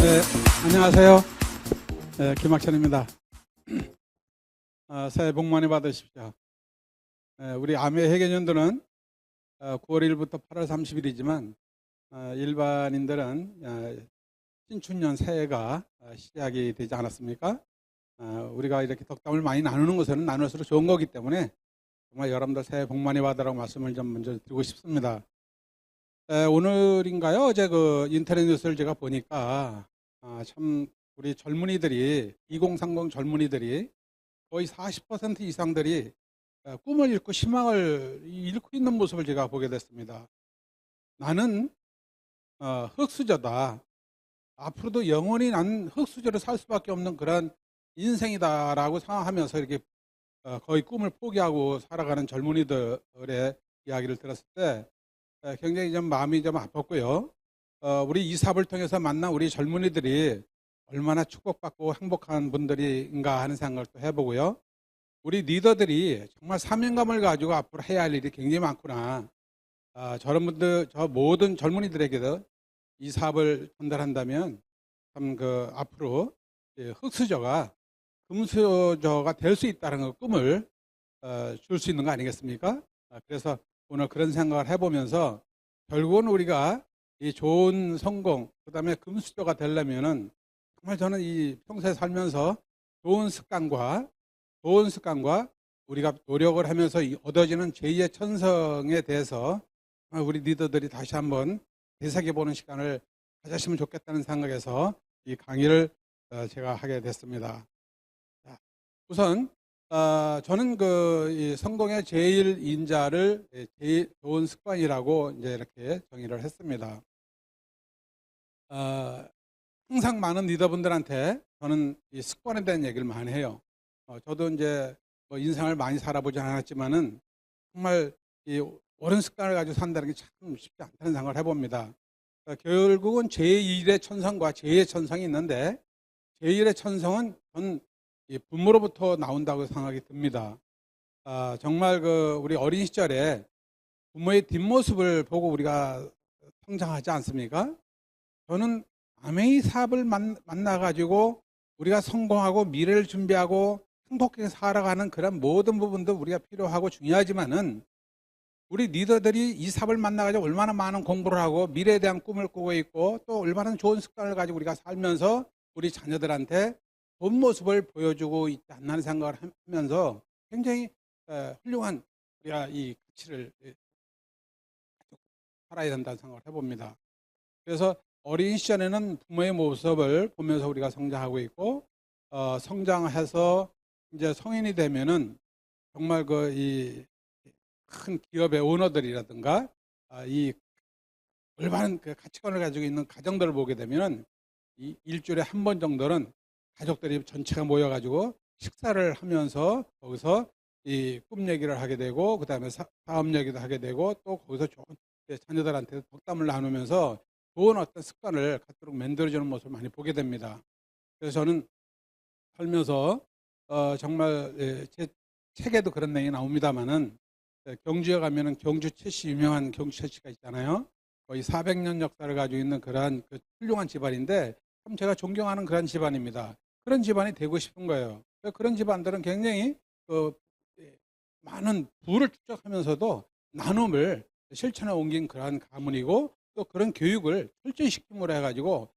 네, 안녕하세요. 네, 김학천입니다. 새해 복 많이 받으십시오. 우리 암의 해계년도는 9월 1일부터 8월 30일이지만 일반인들은 신춘년 새해가 시작이 되지 않았습니까? 우리가 이렇게 덕담을 많이 나누는 것은 나눌수록 좋은 거기 때문에 정말 여러분들 새해 복 많이 받으라고 말씀을 좀 먼저 드리고 싶습니다. 오늘인가요? 어제 그 인터넷 뉴스를 제가 보니까 참 우리 젊은이들이 2030 젊은이들이 거의 40% 이상들이 꿈을 잃고 희망을 잃고 있는 모습을 제가 보게 됐습니다. 나는 흙수저다. 앞으로도 영원히 난 흙수저로 살 수밖에 없는 그런 인생이다라고 생각하면서 이렇게 거의 꿈을 포기하고 살아가는 젊은이들의 이야기를 들었을 때 굉장히 좀 마음이 좀 아팠고요. 우리 이 사업을 통해서 만난 우리 젊은이들이 얼마나 축복받고 행복한 분들인가 하는 생각을 또 해보고요. 우리 리더들이 정말 사명감을 가지고 앞으로 해야 할 일이 굉장히 많구나. 저런 분들, 저 모든 젊은이들에게도 이 사업을 전달한다면 참 그 앞으로 흙수저가 금수저가 될 수 있다는 꿈을 줄 수 있는 거 아니겠습니까? 그래서 오늘 그런 생각을 해보면서 결국은 우리가 이 좋은 성공, 그 다음에 금수저가 되려면은 정말 저는 이 평소에 살면서 좋은 습관과 우리가 노력을 하면서 얻어지는 제2의 천성에 대해서 우리 리더들이 다시 한번 되새겨보는 시간을 가졌으면 좋겠다는 생각에서 이 강의를 제가 하게 됐습니다. 우선 저는 이 성공의 제1인자를 제일 좋은 습관이라고 이제 이렇게 정의를 했습니다. 항상 많은 리더분들한테 저는 이 습관에 대한 얘기를 많이 해요. 저도 이제 뭐 인생을 많이 살아보지 않았지만은 정말 이 옳은 습관을 가지고 산다는 게 참 쉽지 않다는 생각을 해봅니다. 결국은 제1의 천성과 제2의 천성이 있는데 제1의 천성은 전 부모로부터 나온다고 생각이 듭니다. 정말 우리 어린 시절에 부모의 뒷모습을 보고 우리가 성장하지 않습니까? 저는 아메이 사업을 만나가지고 우리가 성공하고 미래를 준비하고 행복하게 살아가는 그런 모든 부분도 우리가 필요하고 중요하지만은 우리 리더들이 이 사업을 만나가지고 얼마나 많은 공부를 하고 미래에 대한 꿈을 꾸고 있고 또 얼마나 좋은 습관을 가지고 우리가 살면서 우리 자녀들한테 좋은 모습을 보여주고 있지 않나 하는 생각을 하면서 굉장히 훌륭한 우리가 이 가치를 살아야 된다는 생각을 해봅니다. 그래서 어린 시절에는 부모의 모습을 보면서 우리가 성장하고 있고 성장해서 이제 성인이 되면은 정말 이 큰 기업의 오너들이라든가 이 올바른 그 가치관을 가지고 있는 가정들을 보게 되면은 이 일주일에 한 번 정도는 가족들이 전체가 모여가지고 식사를 하면서 거기서 이 꿈 얘기를 하게 되고 그 다음에 사업 얘기도 하게 되고 또 거기서 좋은 자녀들한테 덕담을 나누면서 좋은 어떤 습관을 갖도록 만들어주는 모습을 많이 보게 됩니다. 그래서 저는 살면서 정말 제 책에도 그런 내용이 나옵니다만은 경주에 가면은 경주 채씨 유명한 경주 채씨가 있잖아요. 거의 400년 역사를 가지고 있는 그러한 훌륭한 집안인데 참 제가 존경하는 그런 집안입니다. 그런 집안이 되고 싶은 거예요. 그런 집안들은 굉장히 많은 부를 축적하면서도 나눔을 실천에 옮긴 그러한 가문이고 또 그런 교육을 철저히 시킴으로 해가지고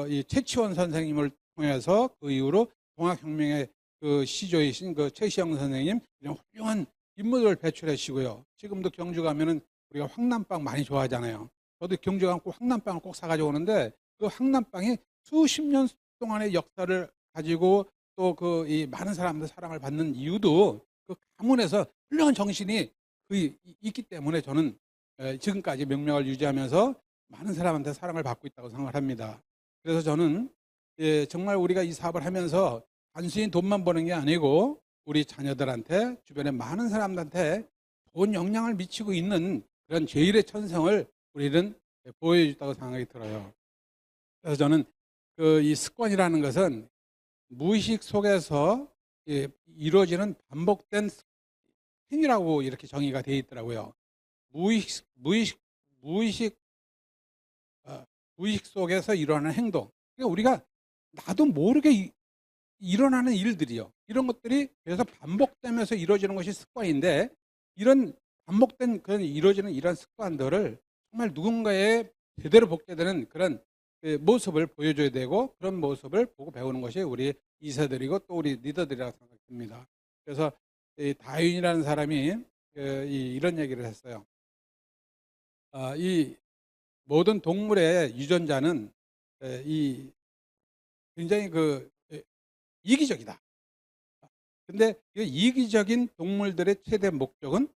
이 최치원 선생님을 통해서 그 이후로 동학혁명의 그 시조이신 그 최시영 선생님 이런 훌륭한 인물을 배출해 주시고요. 지금도 경주 가면은 우리가 황남빵 많이 좋아하잖아요. 저도 경주 가면 꼭 황남빵을 꼭 사가지고 오는데 그 황남빵이 수십 년 동안의 역사를 가지고 또 이 많은 사람들 사랑을 받는 이유도 그 가문에서 훌륭한 정신이 있기 때문에 저는 지금까지 명명을 유지하면서 많은 사람한테 사랑을 받고 있다고 생각을 합니다. 그래서 저는 정말 우리가 이 사업을 하면서 단순히 돈만 버는 게 아니고 우리 자녀들한테 주변에 많은 사람들한테 좋은 영향을 미치고 있는 그런 제1의 천성을 우리는 보여줬다고 생각이 들어요. 그래서 저는 이 습관이라는 것은 무의식 속에서 이루어지는 반복된 행위라고 이렇게 정의가 되어 있더라고요. 무의식 무의식 속에서 일어나는 행동. 그러니까 우리가 나도 모르게 일어나는 일들이요. 이런 것들이 계속 반복되면서 이루어지는 것이 습관인데, 이런 반복된 그런 이루어지는 이런 습관들을 정말 누군가의 제대로 복제되는 그런 모습을 보여줘야 되고, 그런 모습을 보고 배우는 것이 우리 이사들이고 또 우리 리더들이라고 생각합니다. 그래서 이 다윈이라는 사람이 이런 얘기를 했어요. 이 모든 동물의 유전자는 이 굉장히 이기적이다. 근데 이 이기적인 동물들의 최대 목적은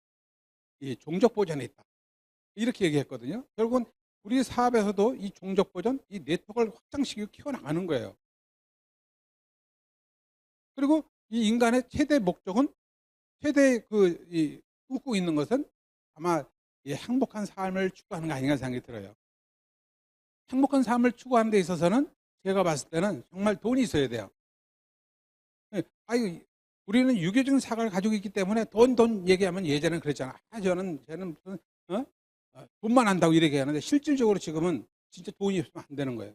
이 종족 보존에 있다. 이렇게 얘기했거든요. 결국은 우리 사업에서도 이 종족 보존, 이 네트워크를 확장시키고 키워나가는 거예요. 그리고 이 인간의 최대 목적은, 최대 꿈꾸고 있는 것은 아마 이 행복한 삶을 추구하는 거 아닌가 생각이 들어요. 행복한 삶을 추구하는 데 있어서는 제가 봤을 때는 정말 돈이 있어야 돼요. 예, 우리는 유교적인 사과를 가지고 있기 때문에 돈 얘기하면 예전에는 그랬잖아. 쟤는 무슨, 돈만 한다고 이렇게 하는데, 실질적으로 지금은 진짜 돈이 없으면 안 되는 거예요.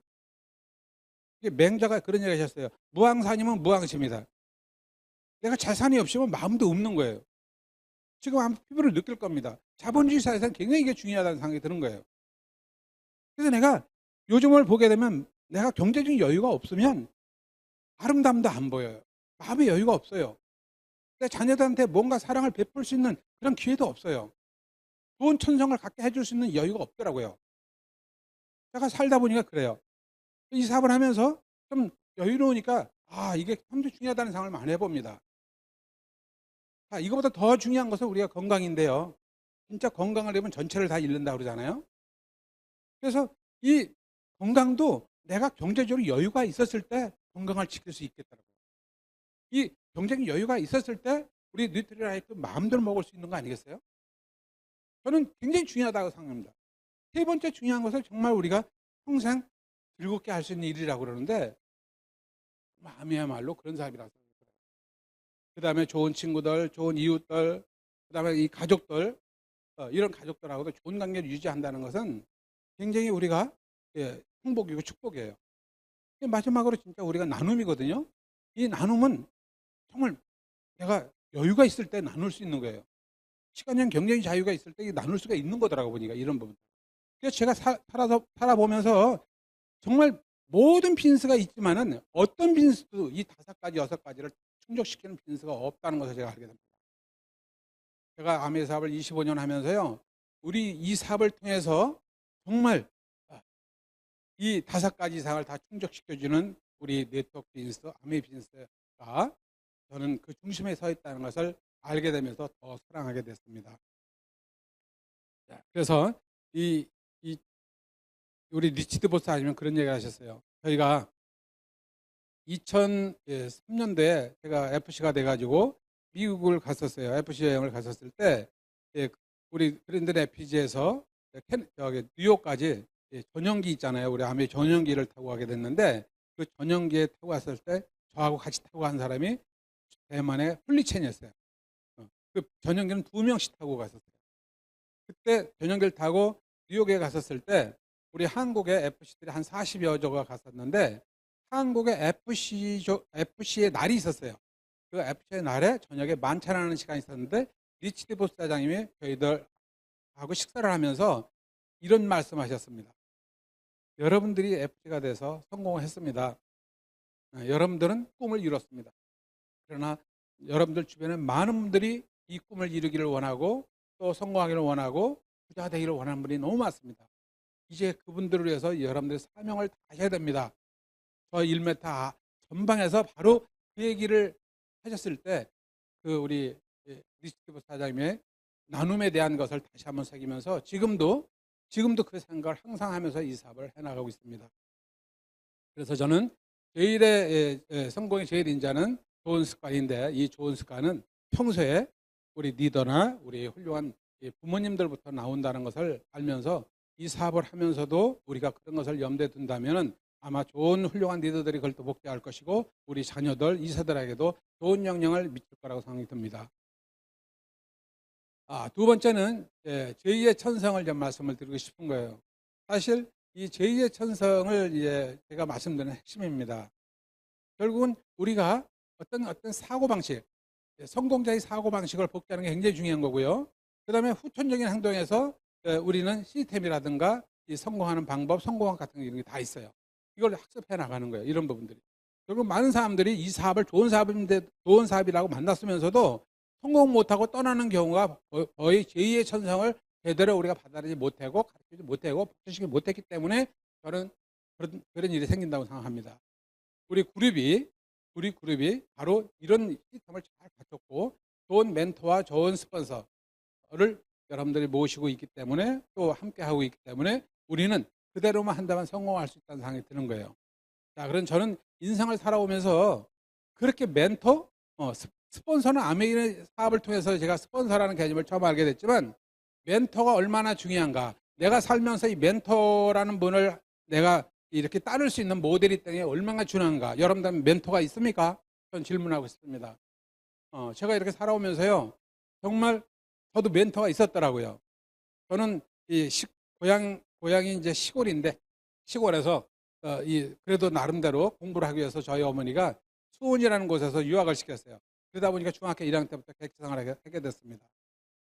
맹자가 그런 얘기 하셨어요. 무항산이면 무항심이다. 내가 재산이 없으면 마음도 없는 거예요. 지금 아마 피부를 느낄 겁니다. 자본주의 사회에서는 굉장히 이게 중요하다는 생각이 드는 거예요. 그래서 내가 요즘을 보게 되면 내가 경제적인 여유가 없으면 아름다움도 안 보여요. 마음의 여유가 없어요. 내 자녀들한테 뭔가 사랑을 베풀 수 있는 그런 기회도 없어요. 좋은 천성을 갖게 해줄 수 있는 여유가 없더라고요. 제가 살다 보니까 그래요. 이 사업을 하면서 좀 여유로우니까 이게 굉장히 중요하다는 생각을 많이 해봅니다. 이거보다 더 중요한 것은 우리가 건강인데요. 진짜 건강을 잃으면 전체를 다 잃는다고 그러잖아요. 그래서 이 건강도 내가 경제적으로 여유가 있었을 때 건강을 지킬 수 있겠더라고요. 이 경제적 여유가 있었을 때 우리 뉴트리라이트 마음대로 먹을 수 있는 거 아니겠어요? 저는 굉장히 중요하다고 생각합니다. 세 번째 중요한 것은 정말 우리가 평생 즐겁게 할 수 있는 일이라고 그러는데, 마음이야말로 그런 사람이라고 생각해요. 그 다음에 좋은 친구들, 좋은 이웃들, 그 다음에 이 가족들, 이런 가족들하고도 좋은 관계를 유지한다는 것은 굉장히 우리가 행복이고 축복이에요. 마지막으로 진짜 우리가 나눔이거든요. 이 나눔은 정말 내가 여유가 있을 때 나눌 수 있는 거예요. 시간적 경제적 자유가 있을 때 나눌 수가 있는 거더라고 보니까, 이런 부분. 그래서 제가 살아보면서 정말 모든 빈스가 있지만은 어떤 빈스도 이 5가지, 6가지를 충족시키는 빈스가 없다는 것을 제가 알게 됩니다. 제가 아메 사업을 25년 하면서요, 우리 이 사업을 통해서 정말 이 5가지 이상을 다 충족시켜주는 우리 네트워크 빈스, 아메 빈스가 저는 그 중심에 서 있다는 것을 알게 되면서 더 사랑하게 됐습니다. 그래서 우리 리치드 보스아님은 그런 얘기를 하셨어요. 저희가 2003년도에 제가 FC가 돼가지고 미국을 갔었어요. FC 여행을 갔었을 때 우리 그랜드 레피지에서 뉴욕까지 전용기 있잖아요. 우리 아메 전용기를 타고 가게 됐는데, 그 전용기에 타고 갔을 때 저하고 같이 타고 간 사람이 대만의 훌리첸이었어요. 그 전용기는 2명씩 타고 갔었어요. 그때 전용기를 타고 뉴욕에 갔었을 때 우리 한국의 FC들이 한 40여 조가 갔었는데, 한국의 FC의 날이 있었어요. 그 FC의 날에 저녁에 만찬하는 시간이 있었는데, 리치드 보스 사장님이 저희들하고 식사를 하면서 이런 말씀하셨습니다. 여러분들이 FC가 돼서 성공을 했습니다. 여러분들은 꿈을 이뤘습니다. 그러나 여러분들 주변에 많은 분들이 이 꿈을 이루기를 원하고 또 성공하기를 원하고 부자 되기를 원하는 분이 너무 많습니다. 이제 그분들을 위해서 여러분들의 사명을 다하셔야 됩니다. 저 1m 전방에서 바로 그 얘기를 하셨을 때 우리 리치드 사장님의 나눔에 대한 것을 다시 한번 새기면서 지금도 그 생각을 항상 하면서 이 사업을 해나가고 있습니다. 그래서 저는 제일의 성공의 제일 인자는 좋은 습관인데, 이 좋은 습관은 평소에 우리 리더나 우리 훌륭한 부모님들부터 나온다는 것을 알면서 이 사업을 하면서도 우리가 그런 것을 염두에 둔다면 아마 좋은 훌륭한 리더들이 그걸 또 복제할 것이고, 우리 자녀들, 이세들에게도 좋은 영향을 미칠 거라고 생각이 듭니다. 두 번째는 제2의 천성을 좀 말씀을 드리고 싶은 거예요. 사실 이 제2의 천성을 이제 제가 말씀드리는 핵심입니다. 결국은 우리가 어떤 사고방식, 성공자의 사고방식을 복제하는 게 굉장히 중요한 거고요. 그 다음에 후천적인 행동에서 우리는 시스템이라든가 이 성공하는 방법, 성공학 같은 게 이런 게 다 있어요. 이걸 학습해 나가는 거예요. 이런 부분들이. 결국 많은 사람들이 이 사업을 좋은 사업인데 좋은 사업이라고 만났으면서도 성공 못하고 떠나는 경우가 거의 제2의 천성을 제대로 우리가 받아들이지 못하고 가르치지 못하고 복제시키지 못했기 때문에 저는 그런 일이 생긴다고 생각합니다. 우리 그룹이 바로 이런 시스템을 잘 갖췄고 좋은 멘토와 좋은 스폰서를 여러분들이 모시고 있기 때문에 또 함께 하고 있기 때문에 우리는 그대로만 한다면 성공할 수 있다는 생각이 드는 거예요. 자, 그럼 저는 인생을 살아오면서 그렇게 멘토, 스폰서는 아메리칸 사업을 통해서 제가 스폰서라는 개념을 처음 알게 됐지만 멘토가 얼마나 중요한가. 내가 살면서 이 멘토라는 분을 내가 이렇게 따를 수 있는 모델이 때문에 얼마나 중요한가. 여러분들 멘토가 있습니까? 저는 질문하고 싶습니다. 제가 이렇게 살아오면서요. 정말 저도 멘토가 있었더라고요. 저는 이 고향이 이제 시골인데 시골에서 그래도 나름대로 공부를 하기 위해서 저희 어머니가 수원이라는 곳에서 유학을 시켰어요. 그러다 보니까 중학교 1학년 때부터 객지 생활을 하게 됐습니다.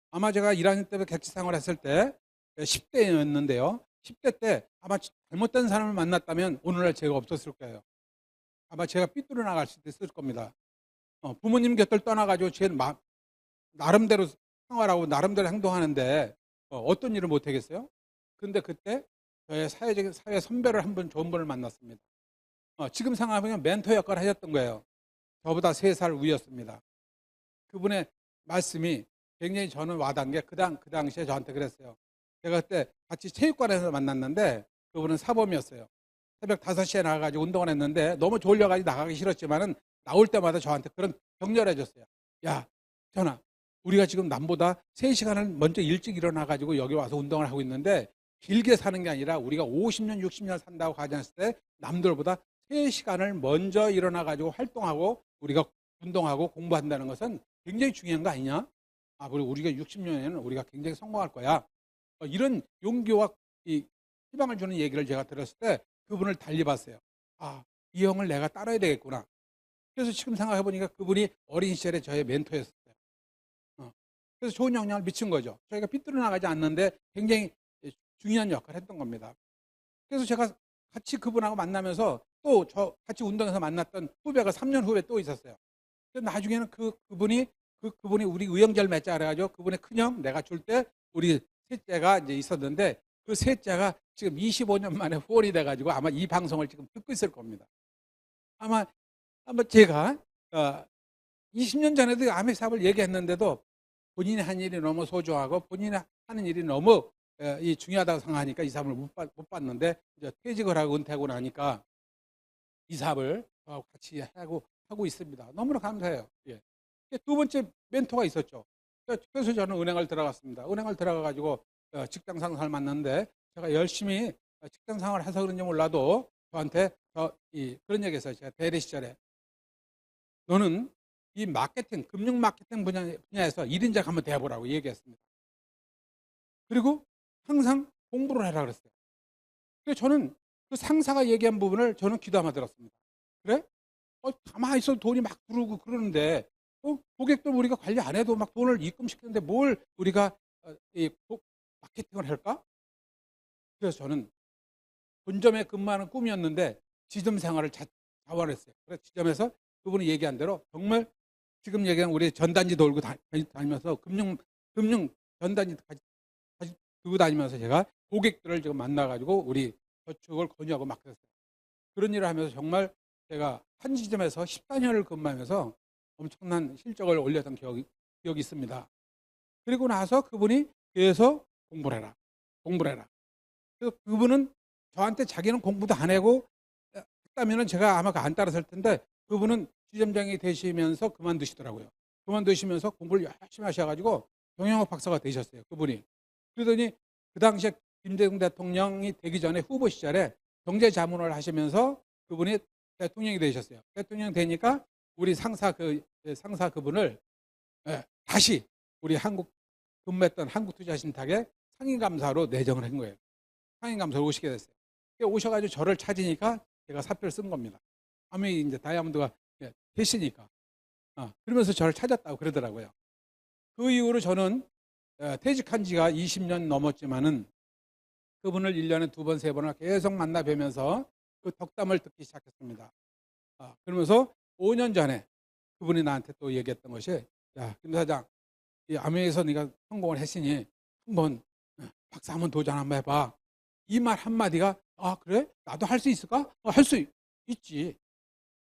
아마 제가 1학년 때부터 객지 생활을 했을 때 10대였는데요. 10대 때 아마 잘못된 사람을 만났다면 오늘날 제가 없었을 거예요. 아마 제가 삐뚤어 나갈 수도 있을 겁니다. 부모님 곁을 떠나가지고 제 나름대로 생활하고 나름대로 행동하는데 어떤 일을 못하겠어요? 근데 그때 저의 사회 선배를 한 분 좋은 분을 만났습니다. 지금 생각해보면 멘토 역할을 하셨던 거예요. 저보다 3살 위였습니다. 그분의 말씀이 굉장히 저는 와닿은 게 그 당시에 저한테 그랬어요. 제가 그때 같이 체육관에서 만났는데 그분은 사범이었어요. 새벽 5시에 나가가지고 운동을 했는데 너무 졸려가지고 나가기 싫었지만은 나올 때마다 저한테 그런 격려를 해줬어요. 야, 전하, 우리가 지금 남보다 3시간을 먼저 일찍 일어나가지고 여기 와서 운동을 하고 있는데 길게 사는 게 아니라 우리가 50년, 60년 산다고 가정했을 때 남들보다 3시간을 먼저 일어나가지고 활동하고 우리가 운동하고 공부한다는 것은 굉장히 중요한 거 아니냐? 우리가 60년에는 우리가 굉장히 성공할 거야. 이런 용기와 이 희망을 주는 얘기를 제가 들었을 때 그분을 달리 봤어요. 이 형을 내가 따라야 되겠구나. 그래서 지금 생각해 보니까 그분이 어린 시절에 저의 멘토였어요. 그래서 좋은 영향을 미친 거죠. 저희가 삐뚤어 나가지 않는데 굉장히 중요한 역할을 했던 겁니다. 그래서 제가 같이 그분하고 만나면서 또 저 같이 운동해서 만났던 후배가 3년 후에 또 있었어요. 그래서 나중에는 그분이 우리 의형제를 맺자 그래가지고 그분의 큰형 내가 줄 때 우리 셋째가 이제 있었는데 그 셋째가 지금 25년 만에 후원이 돼가지고 아마 이 방송을 지금 듣고 있을 겁니다. 아마 제가 20년 전에도 아메 사업을 얘기했는데도 본인이 한 일이 너무 소중하고 본인이 하는 일이 너무 중요하다고 생각하니까 이 사업을 못 받는데 이제 퇴직을 하고 은퇴하고 나니까 이 사업을 같이 하고 있습니다. 너무나 감사해요. 예. 두 번째 멘토가 있었죠. 그래서 저는 은행을 들어갔습니다. 은행을 들어가가지고 직장 상사를 만났는데 제가 열심히 직장 생활을 해서 그런지 몰라도 저한테 그런 얘기 했어요. 제가 대리 시절에 너는 이 금융 마케팅 분야에서 1인자 한번 돼보라고 얘기했습니다. 그리고 항상 공부를 해라 그랬어요. 그래서 저는 그 상사가 얘기한 부분을 저는 귀담아 들었습니다. 그래? 가만히 있어도 돈이 막 들어오고 그러는데 고객들 우리가 관리 안 해도 막 돈을 입금시키는데 뭘 우리가 마케팅을 할까? 그래서 저는 본점에 근무하는 꿈이었는데 지점 생활을 자원했어요. 그래서 지점에서 그분이 얘기한 대로 정말 지금 얘기한 우리 전단지 돌고 다니면서 금융 전단지 같이 들고 다니면서 제가 고객들을 지금 만나가지고 우리 저축을 권유하고 막 그랬어요. 그런 일을 하면서 정말 제가 한 지점에서 14년을 근무하면서 엄청난 실적을 올렸던 기억이 있습니다. 그리고 나서 그분이 계속 공부를 해라. 그래서 그분은 저한테 자기는 공부도 안 하고 했다면 제가 아마 안 따랐을 텐데 그분은 지점장이 되시면서 그만두시더라고요. 그만두시면서 공부를 열심히 하셔가지고 경영학 박사가 되셨어요. 그분이. 그러더니 그 당시에 김대중 대통령이 되기 전에 후보 시절에 경제자문을 하시면서 그분이 대통령이 되셨어요. 대통령 되니까 우리 상사 그분을 다시 우리 근무했던 한국투자신탁에 상임감사로 내정을 한 거예요. 상임감사로 오시게 됐어요. 오셔가지고 저를 찾으니까 제가 사표를 쓴 겁니다. 아무리 이제 다이아몬드가 되시니까. 그러면서 저를 찾았다고 그러더라고요. 그 이후로 저는 퇴직한 지가 20년 넘었지만은 그분을 1년에 2번, 3번을 계속 만나 뵈면서 그 덕담을 듣기 시작했습니다. 그러면서 5년 전에 그분이 나한테 또 얘기했던 것이, 야, 김 사장, 이 아메에서 네가 성공을 했으니 한번 박사 한번 도전 한번 해봐. 이 말 한마디가, 그래? 나도 할 수 있을까? 할 수 있지.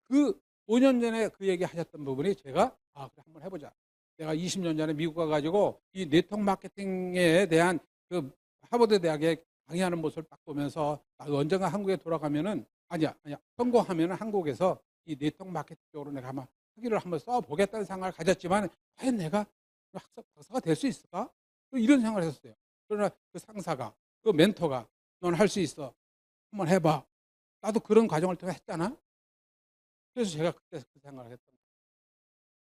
그 5년 전에 그 얘기 하셨던 부분이 제가, 그래, 한번 해보자. 내가 20년 전에 미국 가가지고 이 네트워크 마케팅에 대한 그 하버드 대학에 강의하는 모습을 딱 보면서 언젠가 한국에 돌아가면은, 아니야, 성공하면은 한국에서 이 네트워크 마케팅 쪽으로 내가 아마 학위를 한번 써보겠다는 생각을 가졌지만, 과연 내가 박사가 될 수 있을까? 이런 생각을 했었어요. 그러나 그 상사가, 그 멘토가, 넌 할 수 있어. 한번 해봐. 나도 그런 과정을 통해 했잖아. 그래서 제가 그때 그 생각을 했던 거예요.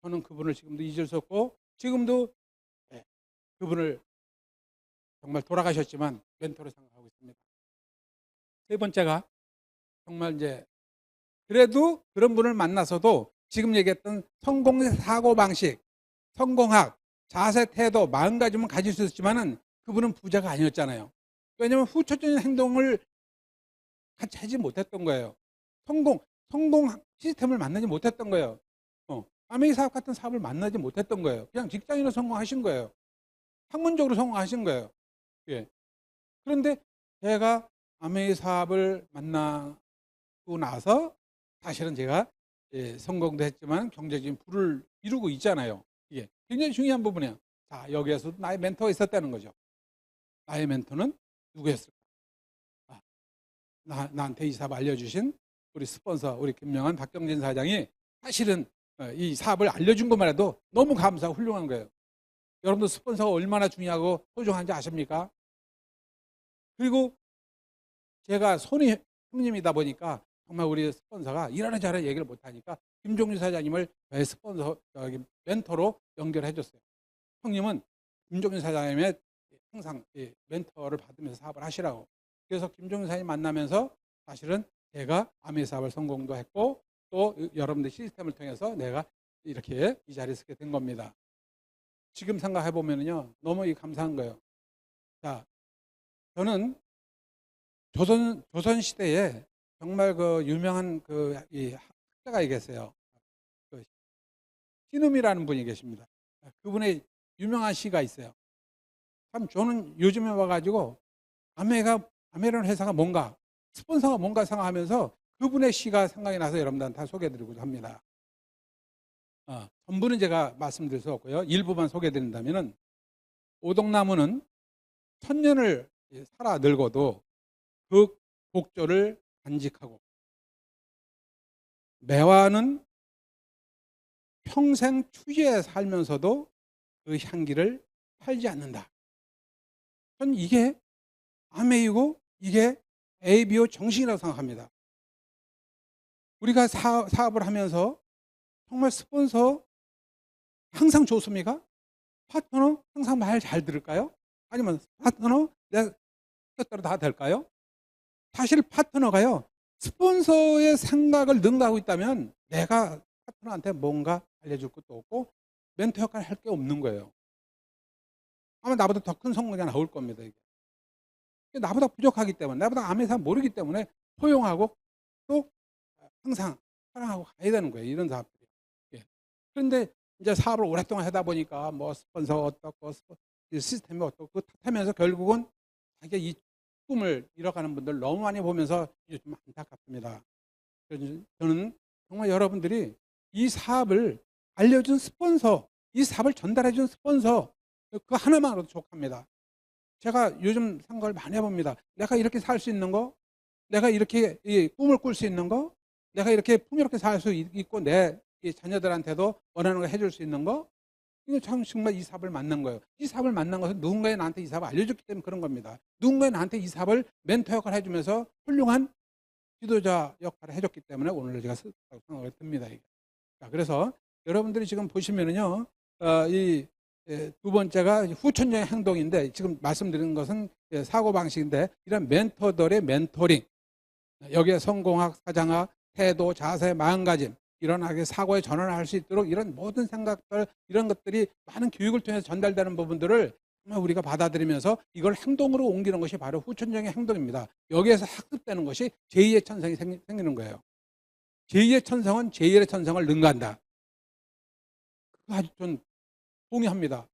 저는 그분을 지금도 잊을 수 없고, 지금도 그분을 정말 돌아가셨지만 멘토로 생각하고 있습니다. 세 번째가, 정말 이제 그래도 그런 분을 만나서도 지금 얘기했던 성공의 사고방식, 성공학, 자세, 태도, 마음가짐은 가질 수 있지만은 그분은 부자가 아니었잖아요. 왜냐하면 후천적인 행동을 같이 하지 못했던 거예요. 성공 시스템을 만나지 못했던 거예요. 아메이 사업 같은 사업을 만나지 못했던 거예요. 그냥 직장인으로 성공하신 거예요. 학문적으로 성공하신 거예요. 예. 그런데 제가 아메이 사업을 만나고 나서 사실은 제가 성공도 했지만 경제적인 부를 이루고 있잖아요. 이게 굉장히 중요한 부분이에요. 자, 여기에서도 나의 멘토가 있었다는 거죠. 나의 멘토는 누구였을까? 나한테 이 사업 알려주신 우리 스폰서, 우리 김명환, 박경진 사장이 사실은 이 사업을 알려준 것만 해도 너무 감사하고 훌륭한 거예요. 여러분도 스폰서가 얼마나 중요하고 소중한지 아십니까? 그리고 제가 손이 형님이다 보니까 정말 우리 스폰서가 이러는 저러는 얘기를 못하니까 김종주 사장님을 저의 스폰서, 멘토로 연결해 줬어요. 형님은 김종주 사장님의 항상 멘토를 받으면서 사업을 하시라고. 그래서 김종주 사장님 만나면서 사실은 제가 아메 사업을 성공도 했고, 또 여러분들 시스템을 통해서 내가 이렇게 이 자리에 서게 된 겁니다. 지금 생각해 보면요, 너무 감사한 거예요. 자, 저는 조선 시대에 정말 그 유명한 이 학자가 계세요. 그 신음이라는 분이 계십니다. 그분의 유명한 시가 있어요. 참 저는 요즘에 와가지고 아메라는 회사가 뭔가, 스폰서가 뭔가 생각하면서 그분의 시가 생각이 나서 여러분들한테 다 소개해드리고자 합니다. 전부는 제가 말씀드릴 수 없고요. 일부만 소개해드린다면은, 오동나무는 1000년을 살아 늙어도 그 곡조를 간직하고, 매화는 평생 추위에 살면서도 그 향기를 팔지 않는다. 전 이게 아메이고 이게 ABO 정신이라고 생각합니다. 우리가 사업을 하면서 정말 스폰서 항상 좋습니까? 파트너 항상 말 잘 들을까요? 아니면 파트너 내 뜻대로 다 될까요? 사실 파트너가요, 스폰서의 생각을 능가하고 있다면 내가 파트너한테 뭔가 알려줄 것도 없고 멘토 역할을 할 게 없는 거예요. 아마 나보다 더 큰 성공이 나올 겁니다. 이게. 나보다 부족하기 때문에, 나보다 아메사 모르기 때문에 포용하고 또 항상 사랑하고 가야 되는 거예요. 이런 사업들이. 예. 그런데 이제 사업을 오랫동안 하다 보니까 뭐 스폰서 어떻고 시스템이 어떻고 그거 탓하면서 결국은 자기가 이 꿈을 이뤄가는 분들 너무 많이 보면서 이제 좀 안타깝습니다. 그래서 저는 정말 여러분들이 이 사업을 알려준 스폰서, 이 사업을 전달해준 스폰서, 그 하나만으로도 족합니다. 제가 요즘 생각을 많이 해봅니다. 내가 이렇게 살 수 있는 거, 내가 이렇게 꿈을 꿀 수 있는 거, 내가 이렇게 풍요롭게 살 수 있고 내 자녀들한테도 원하는 거 해줄 수 있는 거, 이거 참 정말 이 사업을 만난 거예요. 이 사업을 만난 것은 누군가에 나한테 이 사업을 알려줬기 때문에 그런 겁니다. 누군가에 나한테 이 사업을 멘토 역할을 해주면서 훌륭한 지도자 역할을 해줬기 때문에 오늘 제가 생각이 듭니다. 자, 그래서 여러분들이 지금 보시면은요, 이 두 번째가 후천적인 행동인데, 지금 말씀드리는 것은 사고방식인데, 이런 멘토들의 멘토링, 여기에 성공학, 사장학, 태도, 자세, 마음가짐, 이런 사고의 전환을 할 수 있도록 이런 모든 생각들, 이런 것들이 많은 교육을 통해서 전달되는 부분들을 정말 우리가 받아들이면서 이걸 행동으로 옮기는 것이 바로 후천적인 행동입니다. 여기에서 학습되는 것이 제2의 천성이 생기는 거예요. 제2의 천성은 제1의 천성을 능가한다. 그거 아주 전 동의합니다.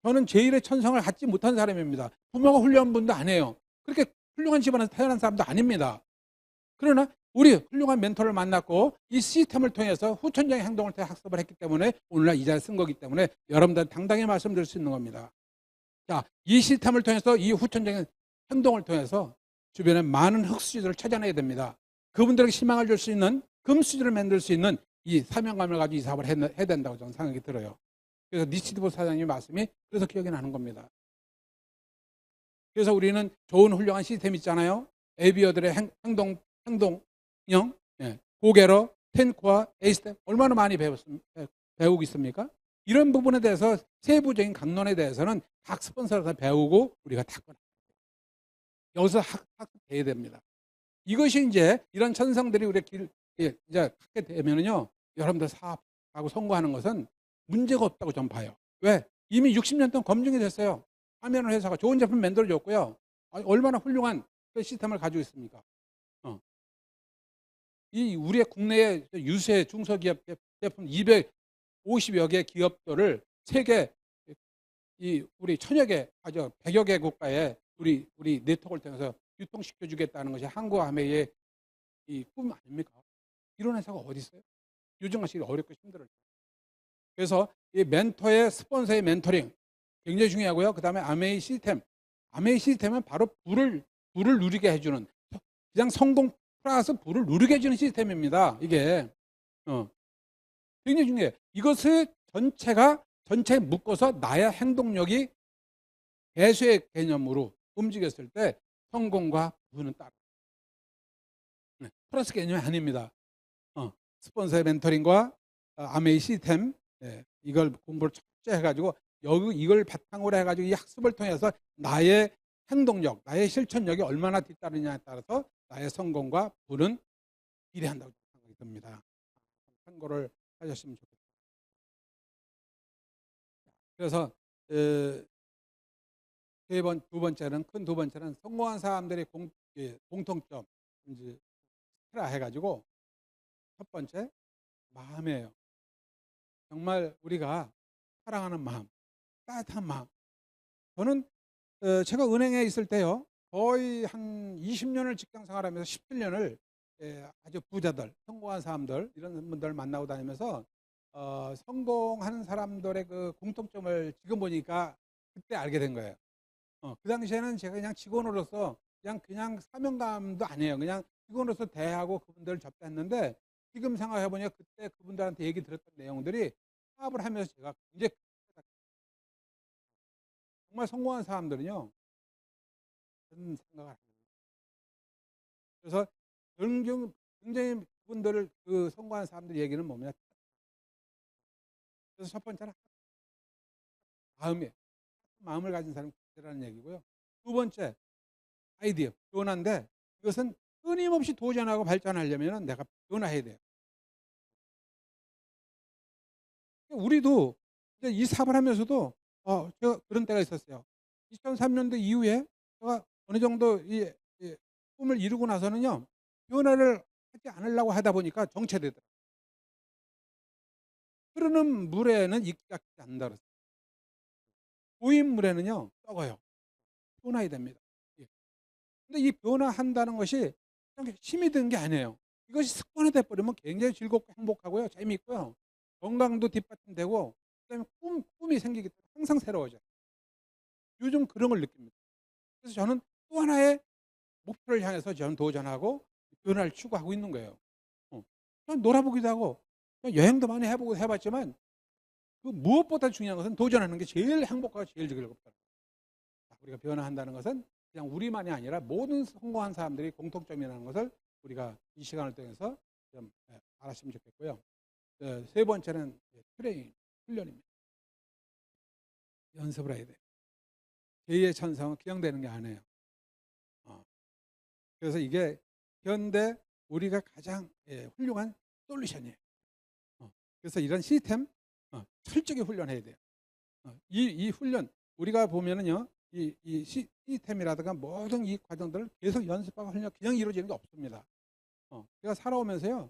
저는 제1의 천성을 갖지 못한 사람입니다. 부모가 훌륭한 분도 아니에요. 그렇게 훌륭한 집안에서 태어난 사람도 아닙니다. 그러나 우리 훌륭한 멘토를 만났고 이 시스템을 통해서 후천적인 행동을 통해 학습을 했기 때문에 오늘날 이 자리에 쓴 거기 때문에 여러분들 당당히 말씀드릴 수 있는 겁니다. 자, 이 시스템을 통해서 이 후천적인 행동을 통해서 주변에 많은 흑수저들을 찾아내야 됩니다. 그분들에게 희망을 줄 수 있는 금수저를 만들 수 있는 이 사명감을 가지고 이 사업을 해야 된다고 저는 생각이 들어요. 그래서 니치드보 사장님 말씀이 그래서 기억이 나는 겁니다. 그래서 우리는 좋은 훌륭한 시스템 있잖아요. 에비어들의 행동형, 예, 고게러, 텐코와 에이스텝 얼마나 많이 배우고 있습니까? 이런 부분에 대해서 세부적인 강론에 대해서는 각 스폰서에서 배우고 우리가 닦아요. 여기서 학습해야 됩니다. 이것이 이제 이런 천성들이 우리 이제 갖게 되면은요, 여러분들 사업하고 성공하는 것은 문제가 없다고 전 봐요. 왜? 이미 60년 동안 검증이 됐어요. 하면은 회사가 좋은 제품 만들어줬고요. 얼마나 훌륭한 그 시스템을 가지고 있습니까? 이 우리의 국내의 유수의 중소기업 제품 250여 개 기업들을 세계 이 우리 천여 개, 100여 개 국가에 우리 네트워크를 통해서 유통시켜 주겠다는 것이 한국 아메의 이 꿈 아닙니까? 이런 회사가 어디 있어요? 요즘같이 어렵고 힘들어요. 그래서 이 멘토의 스폰서의 멘토링 굉장히 중요하고요. 그 다음에 아메이 시스템. 아메이 시스템은 바로 불을 누리게 해주는, 그냥 성공 플러스 불을 누리게 해주는 시스템입니다. 이게 굉장히 중요해요. 이것을 전체에 묶어서 나의 행동력이 배수의 개념으로 움직였을 때 성공과 부는 따라. 플러스 개념이 아닙니다. 스폰서의 멘토링과 아메이 시스템, 이걸 공부를 철저히 해가지고 이걸 바탕으로 해가지고 이 학습을 통해서 나의 행동력, 나의 실천력이 얼마나 뒤따르냐에 따라서 나의 성공과 부는 비례한다고 생각이 듭니다. 참고를 하셨으면 좋겠습니다. 그래서 두 번째는 성공한 사람들의 공통점 이제 해가지고 첫 번째 마음이에요. 정말 우리가 사랑하는 마음, 따뜻한 마음. 저는 제가 은행에 있을 때요, 거의 한 20년을 직장 생활하면서 17년을 아주 부자들, 성공한 사람들, 이런 분들 만나고 다니면서 성공하는 사람들의 그 공통점을 지금 보니까 그때 알게 된 거예요. 그 당시에는 제가 그냥 직원으로서 그냥 사명감도 아니에요. 그냥 직원으로서 대하고 그분들을 접대했는데 지금 생각해 보니까 그때 그분들한테 얘기 들었던 내용들이 사업을 하면서 제가 굉장히 정말 성공한 사람들은요, 그런 생각을 합니다. 그래서 굉장히 그분들을 그 성공한 사람들 얘기는 뭐냐. 그래서 첫 번째는 마음을 가진 사람이라는 얘기고요. 두 번째 아이디어, 변화인데 이것은 끊임없이 도전하고 발전하려면 내가 변화해야 돼요. 우리도 이제 이 사업을 하면서도 제가 그런 때가 있었어요. 2003년도 이후에 제가 어느 정도 이 꿈을 이루고 나서는요, 변화를 하지 않으려고 하다 보니까 정체되더라고요. 흐르는 물에는 이끼가 끼지 않는다 그랬어요. 고인 물에는요, 썩어요. 변화해야 됩니다. 예. 근데 이 변화한다는 것이 그냥 힘이 드는 게 아니에요. 이것이 습관이 돼버리면 굉장히 즐겁고 행복하고요, 재미있고요, 건강도 뒷받침되고, 그다음에 꿈이 생기기 때문에 항상 새로워져요. 요즘 그런 걸 느낍니다. 그래서 저는 또 하나의 목표를 향해서 저는 도전하고 변화를 추구하고 있는 거예요. 그냥 놀아보기도 하고 여행도 많이 해보고 해봤지만 그 무엇보다 중요한 것은 도전하는 게 제일 행복하고 제일 즐겁다. 우리가 변화한다는 것은 그냥 우리만이 아니라 모든 성공한 사람들이 공통점이라는 것을 우리가 이 시간을 통해서 좀 알았으면 좋겠고요. 세 번째는 트레이닝, 훈련입니다. 연습을 해야 돼요. 제2의 천성은 그냥 되는 게 아니에요. 그래서 이게 현대 우리가 가장 훌륭한 솔루션이에요. 그래서 이런 시스템 철저히 훈련해야 돼요. 이 훈련 우리가 보면은요, 이 시스템이라든가 모든 이 과정들을 계속 연습하고 훈련 그냥 이루어지는 게 없습니다. 제가 살아오면서요,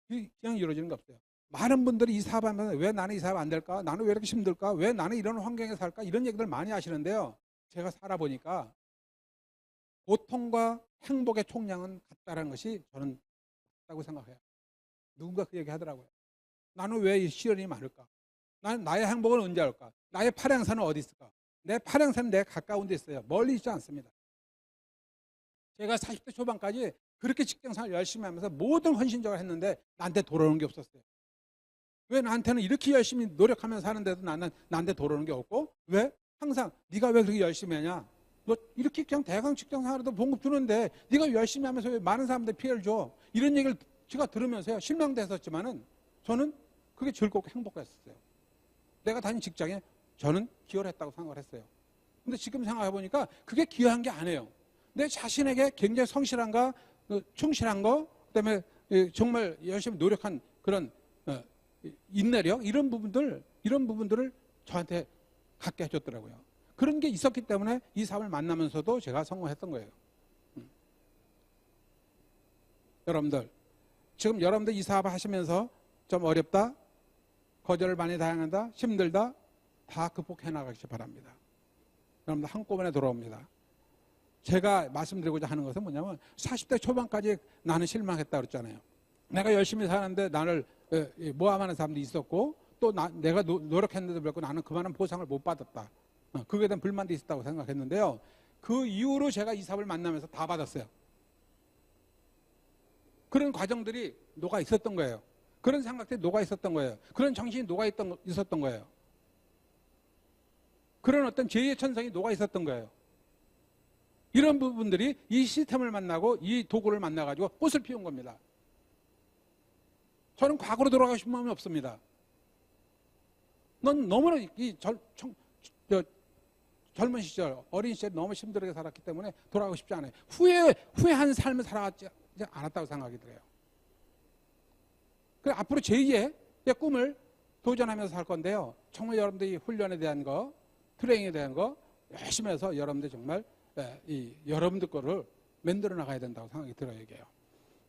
그냥 이루어지는 게 없어요. 많은 분들이 이 사업하면서 왜 나는 이 사업 안 될까? 나는 왜 이렇게 힘들까? 왜 나는 이런 환경에 살까? 이런 얘기들 많이 하시는데요. 제가 살아보니까 고통과 행복의 총량은 같다는 것이 저는 맞다고 생각해요. 누군가 그 얘기 하더라고요. 나는 왜 이 시련이 많을까? 나의 행복은 언제 올까? 나의 팔행사는 어디 있을까? 내 팔행사는 내 가까운 데 있어요. 멀리 있지 않습니다. 제가 40대 초반까지 그렇게 직장생활 열심히 하면서 모든 헌신적으로 했는데 나한테 돌아오는 게 없었어요. 왜 나한테는 이렇게 열심히 노력하면서 사는데도 나한테 돌아오는 게 없고, 왜? 항상 네가 왜 그렇게 열심히 하냐? 너 이렇게 그냥 대강 직장생활에도 봉급 주는데 네가 열심히 하면서 왜 많은 사람들 피해를 줘? 이런 얘기를 제가 들으면서요, 실망도 했었지만은 저는 그게 즐겁고 행복했었어요. 내가 다닌 직장에 저는 기여를 했다고 생각을 했어요. 근데 지금 생각해 보니까 그게 기여한 게 아니에요. 내 자신에게 굉장히 성실한가, 충실한 거, 그다음에 정말 열심히 노력한 그런 인내력, 이런 부분들을 저한테 갖게 해줬더라고요. 그런 게 있었기 때문에 이 사업을 만나면서도 제가 성공했던 거예요. 여러분들, 지금 여러분들 이 사업을 하시면서 좀 어렵다, 거절을 많이 당한다, 힘들다, 다 극복해 나가시기 바랍니다. 여러분들 한꺼번에 돌아옵니다. 제가 말씀드리고자 하는 것은 뭐냐면 40대 초반까지 나는 실망했다 그랬잖아요. 내가 열심히 사는데 나를 모함하는 사람도 있었고, 또 내가 노력했는데도 불구하고 나는 그만한 보상을 못 받았다. 그거에 대한 불만도 있었다고 생각했는데요. 그 이후로 제가 이 사업을 만나면서 다 받았어요. 그런 과정들이 녹아 있었던 거예요. 그런 생각들이 녹아 있었던 거예요. 그런 정신이 녹아 있었던 거예요. 그런 어떤 제2의 천성이 녹아 있었던 거예요. 이런 부분들이 이 시스템을 만나고 이 도구를 만나가지고 꽃을 피운 겁니다. 저는 과거로 돌아가고 싶은 마음이 없습니다. 넌 너무나 젊은 시절, 어린 시절 너무 힘들게 살았기 때문에 돌아가고 싶지 않아요. 후회한 삶을 살아가지 않았다고 생각이 들어요. 그래서 앞으로 제2의 꿈을 도전하면서 살 건데요. 정말 여러분들이 훈련에 대한 거, 트레이닝에 대한 거 열심히 해서 여러분들 정말 여러분들 거를 만들어 나가야 된다고 생각이 들어요, 이게요.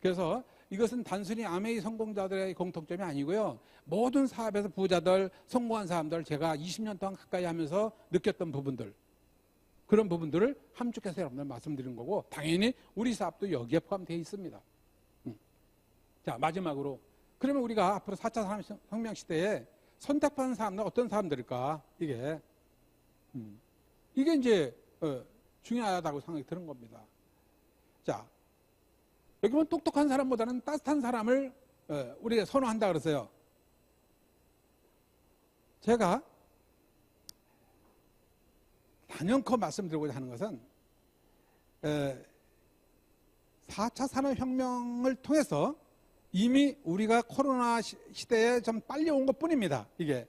그래서 이것은 단순히 아메이 성공자들의 공통점이 아니고요. 모든 사업에서 부자들, 성공한 사람들, 제가 20년 동안 가까이 하면서 느꼈던 부분들, 그런 부분들을 함축해서 여러분들 말씀드린 거고, 당연히 우리 사업도 여기에 포함되어 있습니다. 자, 마지막으로, 그러면 우리가 앞으로 4차 산업혁명 시대에 선택받는 사람들은 어떤 사람들일까? 이게 이제 중요하다고 생각이 드는 겁니다. 자, 여기 보면 똑똑한 사람보다는 따뜻한 사람을 우리가 선호한다 그랬어요. 제가 단연코 말씀드리고자 하는 것은 4차 산업혁명을 통해서 이미 우리가 코로나 시대에 좀 빨리 온 것 뿐입니다. 이게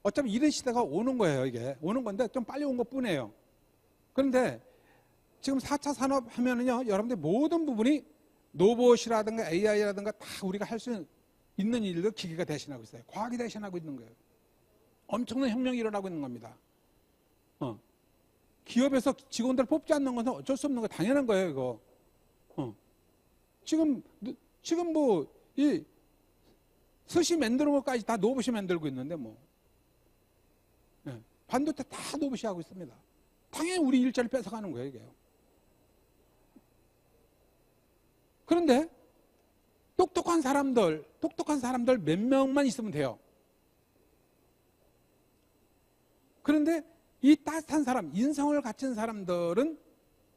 어차피 이런 시대가 오는 거예요. 이게 오는 건데 좀 빨리 온 것 뿐이에요. 그런데 지금 4차 산업 하면은요, 여러분들 모든 부분이 로봇이라든가 AI라든가 다 우리가 할 수 있는 일도 기계가 대신하고 있어요. 과학이 대신하고 있는 거예요. 엄청난 혁명이 일어나고 있는 겁니다. 기업에서 직원들 뽑지 않는 것은 어쩔 수 없는 거 당연한 거예요, 이거. 지금 뭐 이 스시 만드는 것까지 다 로봇이 만들고 있는데 뭐. 반도체 다 로봇이 하고 있습니다. 당연히 우리 일자리 뺏어가는 거예요, 이게요. 그런데 똑똑한 사람들 몇 명만 있으면 돼요. 그런데 이 따뜻한 사람, 인성을 갖춘 사람들은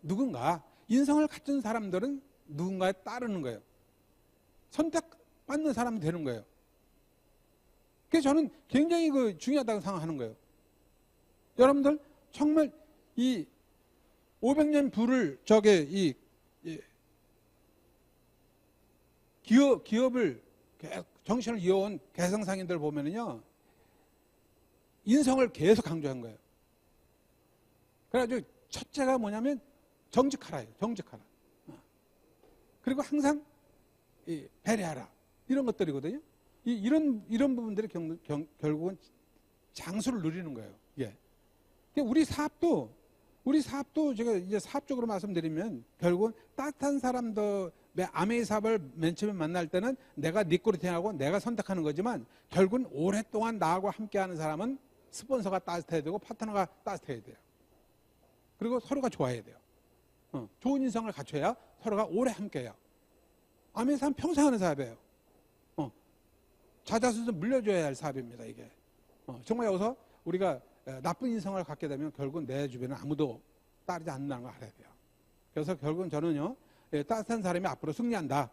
누군가? 인성을 갖춘 사람들은 누군가에 따르는 거예요. 선택받는 사람이 되는 거예요. 그래서 저는 굉장히 중요하다고 생각하는 거예요. 여러분들 정말 이 500년 부를 기업을 정신을 이어온 개성상인들 보면은요, 인성을 계속 강조한 거예요. 그래가지고 첫째가 뭐냐면 정직하라예요. 정직하라. 그리고 항상 배려하라. 이런 것들이거든요. 이런 부분들이 결국은 장수를 누리는 거예요. 예. 우리 사업도 제가 이제 사업적으로 말씀드리면 결국은 따뜻한 사람도 아메이 사업을 맨 처음에 만날 때는 내가 리크루팅하고 내가 선택하는 거지만 결국은 오랫동안 나하고 함께하는 사람은 스폰서가 따뜻해야 되고 파트너가 따뜻해야 돼요. 그리고 서로가 좋아야 돼요. 좋은 인성을 갖춰야 서로가 오래 함께해요. 아메이 사업 평생 하는 사업이에요. 자자수도 물려줘야 할 사업입니다. 이게 정말 여기서 우리가 나쁜 인성을 갖게 되면 결국은 내 주변에 아무도 따르지 않는다는 걸 알아야 돼요. 그래서 결국은 저는요, 따뜻한 사람이 앞으로 승리한다.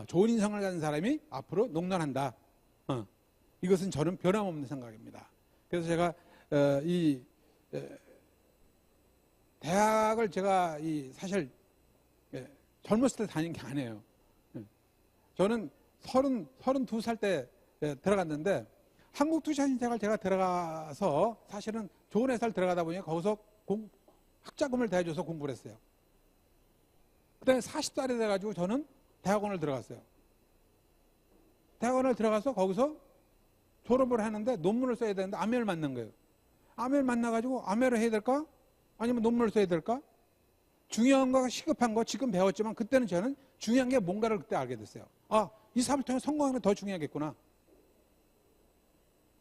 좋은 인성을 가진 사람이 앞으로 농락한다. 이것은 저는 변함없는 생각입니다. 그래서 제가 대학을 제가 사실 젊었을 때 다닌 게 아니에요. 저는 32살 때 들어갔는데 한국투자신생을 제가 들어가서 사실은 좋은 회사를 들어가다 보니 거기서 학자금을 대줘서 공부를 했어요. 그 다음에 40살이 돼가지고 저는 대학원을 들어갔어요. 대학원을 들어가서 거기서 졸업을 하는데 논문을 써야 되는데 아메를 만난 거예요. 아메를 만나가지고 아메를 해야 될까? 아니면 논문을 써야 될까? 중요한 거, 시급한 거 지금 배웠지만 그때는 저는 중요한 게 뭔가를 그때 알게 됐어요. 이 사업을 통해 성공하는 게 더 중요하겠구나.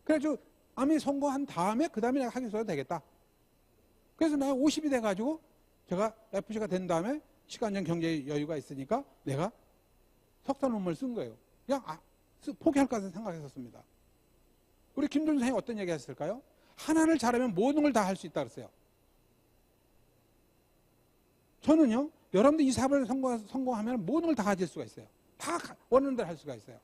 그래가지고 아메 성공한 다음에 그 다음에 내가 학위 써도 되겠다. 그래서 내가 50이 돼가지고 제가 FC가 된 다음에 시간적 경제 여유가 있으니까 내가 석사 논문을 쓴 거예요. 그냥 포기할까 생각했었습니다. 우리 김준 선생님이 어떤 얘기 했을까요? 하나를 잘하면 모든 걸 다 할 수 있다 그랬어요. 저는요, 여러분들 이 사업을 성공하면 모든 걸 다 가질 수가 있어요. 다 원하는 대로 할 수가 있어요.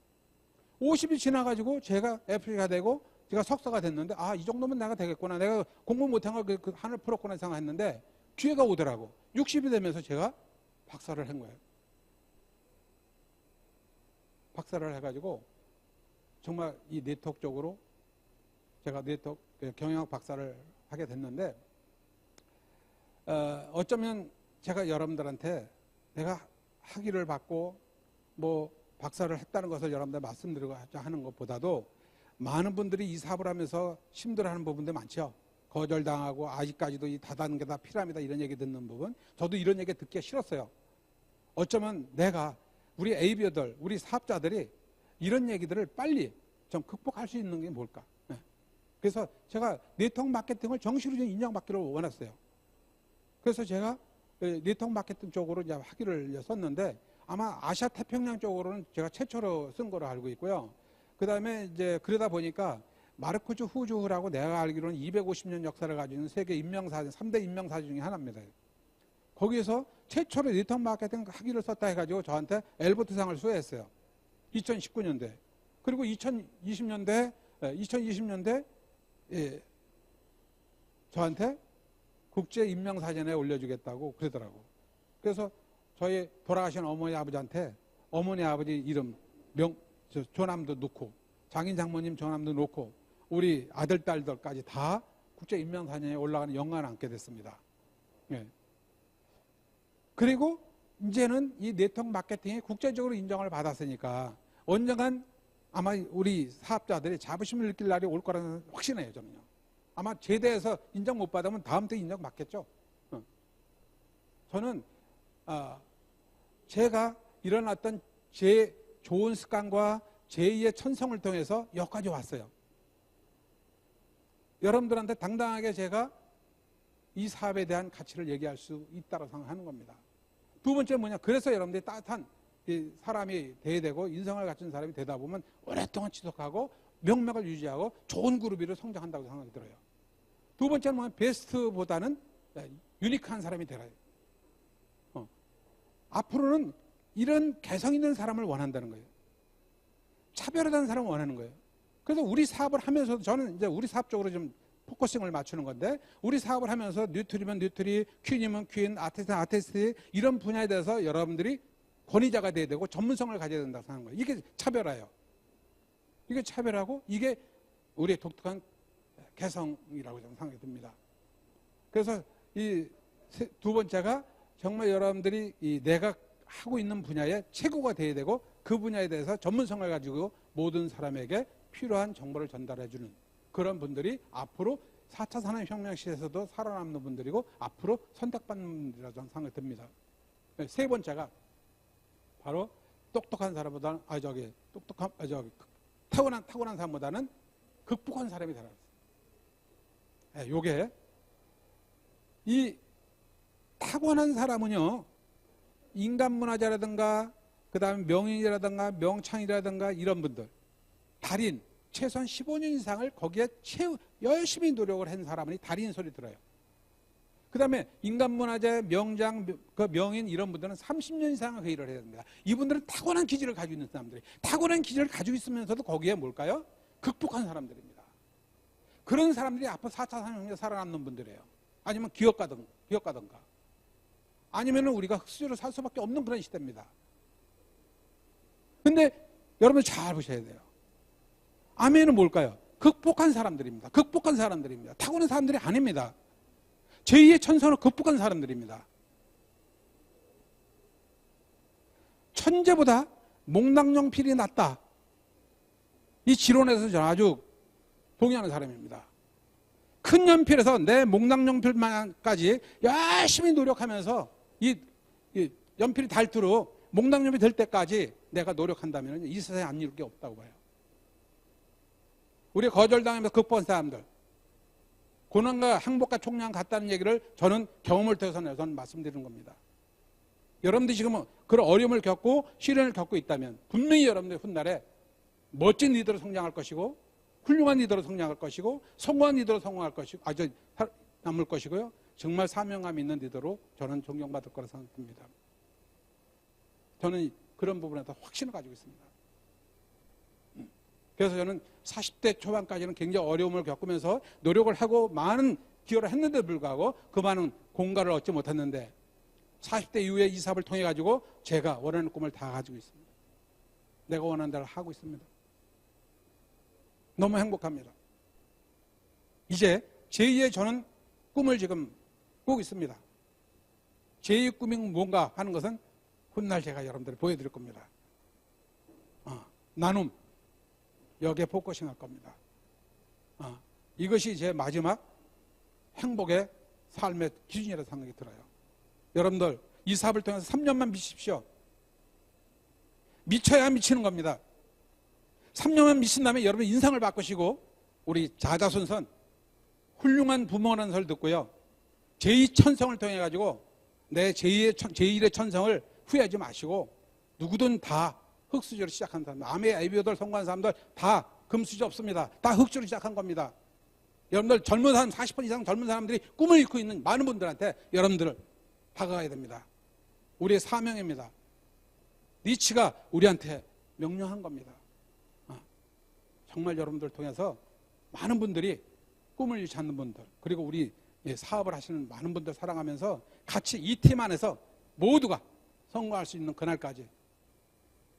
50이 지나가지고 제가 FC가 되고 제가 석사가 됐는데 이 정도면 내가 되겠구나. 내가 공부 못한 거 그 하늘 풀었구나 생각했는데 기회가 오더라고. 60이 되면서 제가 박사를 한 거예요. 박사를 해가지고 정말 이 네트워크 쪽으로 제가 네트워크 경영학 박사를 하게 됐는데 어쩌면 제가 여러분들한테 내가 학위를 받고 뭐 박사를 했다는 것을 여러분들 말씀드리고자 하는 것보다도 많은 분들이 이 사업을 하면서 힘들어하는 부분도 많죠. 거절당하고 아직까지도 이 다단계다 피라미다 이런 얘기 듣는 부분, 저도 이런 얘기 듣기가 싫었어요. 어쩌면 내가 우리 AB어들, 우리 사업자들이 이런 얘기들을 빨리 좀 극복할 수 있는 게 뭘까. 그래서 제가 네트워크 마케팅을 정식으로 좀 인정받기를 원했어요. 그래서 제가 네트워크 마케팅 쪽으로 이제 학위를 썼는데 아마 아시아 태평양 쪽으로는 제가 최초로 쓴 거로 알고 있고요. 그 다음에 이제 그러다 보니까 마르코즈 후주라고 내가 알기로는 250년 역사를 가지고 있는 세계 인명사진, 3대 인명사진 중에 하나입니다. 거기에서 최초로 네트워크 마케팅 학위를 썼다 해가지고 저한테 엘버트상을 수여했어요. 2019년도에. 그리고 2020년대 저한테 국제인명사진에 올려주겠다고 그러더라고. 그래서 저희 돌아가신 어머니 아버지한테 어머니 아버지 이름 조남도 넣고 장인 장모님 조남도 넣고 우리 아들 딸들까지 다 국제인명사진에 올라가는 영광을 안게 됐습니다. 예. 그리고 이제는 이 네트워크 마케팅이 국제적으로 인정을 받았으니까 언젠간 아마 우리 사업자들이 자부심을 느낄 날이 올 거라는 확신해요. 저는요. 아마 제대해서 인정 못 받으면 다음 때 인정 받겠죠. 저는 제가 일어났던 제 좋은 습관과 제2의 천성을 통해서 여기까지 왔어요. 여러분들한테 당당하게 제가 이 사업에 대한 가치를 얘기할 수 있다고 생각하는 겁니다. 두 번째 뭐냐, 그래서 여러분들이 따뜻한 사람이 돼야 되고 인성을 갖춘 사람이 되다 보면 오랫동안 지속하고 명맥을 유지하고 좋은 그룹으로 성장한다고 생각이 들어요. 두 번째는 뭐냐, 베스트보다는 유니크한 사람이 되라. 앞으로는 이런 개성 있는 사람을 원한다는 거예요. 차별화된 사람을 원하는 거예요. 그래서 우리 사업을 하면서도 저는 이제 우리 사업 쪽으로 좀 포커싱을 맞추는 건데, 우리 사업을 하면서 뉴트리면 뉴트리, 퀸이면 퀸, 아티스트면 아티스트, 이런 분야에 대해서 여러분들이 권위자가 돼야 되고 전문성을 가져야 된다고 생각하는 거예요. 이게 차별화예요. 이게 차별하고 이게 우리의 독특한 개성이라고 저는 생각이 듭니다. 그래서 이 두 번째가 정말 여러분들이 내가 하고 있는 분야의 최고가 돼야 되고 그 분야에 대해서 전문성을 가지고 모든 사람에게 필요한 정보를 전달해주는 그런 분들이 앞으로 4차 산업혁명 시대에서도 살아남는 분들이고 앞으로 선택받는 분들이라고 저는 생각이 듭니다. 세 번째가 바로 똑똑한 사람보다는 타고난 사람보다는 극복한 사람이 되라. 요게 이 타고난 사람은요 인간문화재라든가 그 다음에 명인이라든가 명창이라든가 이런 분들 달인 최소한 15년 이상을 거기에 열심히 노력을 한 사람이 달인 소리 들어요. 그 다음에 인간문화재, 명장, 그 명인 이런 분들은 30년 이상을 그 일을 해야 됩니다. 이분들은 타고난 기질을 가지고 있는 사람들이 타고난 기질을 가지고 있으면서도 거기에 뭘까요? 극복한 사람들입니다. 그런 사람들이 앞으로 4차 산업혁명에 살아남는 분들이에요. 아니면 기업가든가 아니면 우리가 흙수저로 살 수밖에 없는 그런 시대입니다. 근데 여러분 잘 보셔야 돼요. 아멘은 뭘까요? 극복한 사람들입니다. 극복한 사람들입니다. 타고난 사람들이 아닙니다. 제2의 천성을 극복한 사람들입니다. 천재보다 몽당연필이 낫다. 이 지론에서 저는 아주 동의하는 사람입니다. 큰 연필에서 내 몽당연필만까지 열심히 노력하면서 이 연필이 닳도록 몽당연필이 될 때까지 내가 노력한다면 이 세상에 안 이룰 게 없다고 봐요. 우리 거절당하면서 극복한 사람들 고난과 행복과 총량 같다는 얘기를 저는 경험을 통해서 저는 말씀드리는 겁니다. 여러분들이 지금 그런 어려움을 겪고 시련을 겪고 있다면 분명히 여러분들의 훗날에 멋진 리더로 성장할 것이고 훌륭한 리더로 성장할 것이고 성공한 리더로 성공할 것이고 남을 것이고요. 정말 사명감 있는 리더로 저는 존경받을 거라 생각합니다. 저는 그런 부분에서 확신을 가지고 있습니다. 그래서 저는 40대 초반까지는 굉장히 어려움을 겪으면서 노력을 하고 많은 기여를 했는데도 불구하고 그 많은 공과를 얻지 못했는데 40대 이후에 이 사업을 통해 가지고 제가 원하는 꿈을 다 가지고 있습니다. 내가 원하는 대로 하고 있습니다. 너무 행복합니다. 이제 제2의 저는 꿈을 지금 꾸고 있습니다. 제2의 꿈이 뭔가 하는 것은 훗날 제가 여러분들 보여드릴 겁니다. 나눔. 여기에 포커싱 할 겁니다. 이것이 제 마지막 행복의 삶의 기준이라고 생각이 들어요. 여러분들 이 사업을 통해서 3년만 미십시오. 미쳐야 미치는 겁니다. 3년만 미친 다음에 여러분 인상을 바꾸시고 우리 자자손손 훌륭한 부모라는 소리를 듣고요. 제2천성을 통해 가지고 내 제1의 천성을 후회하지 마시고 누구든 다 흙수저로 시작한 사람, 암의 아이비오들 성공한 사람들 다 금수저 없습니다. 다 흙수저로 시작한 겁니다. 여러분들 젊은 사람, 40번 이상 젊은 사람들이 꿈을 잃고 있는 많은 분들한테 여러분들을 다가가야 됩니다. 우리의 사명입니다. 니치가 우리한테 명령한 겁니다. 정말 여러분들을 통해서 많은 분들이 꿈을 잃지 않는 분들 그리고 우리 사업을 하시는 많은 분들 사랑하면서 같이 이 팀 안에서 모두가 성공할 수 있는 그날까지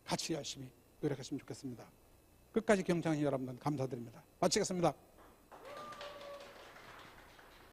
같이 열심히 노력했으면 좋겠습니다. 끝까지 경청하신 여러분 감사드립니다. 마치겠습니다.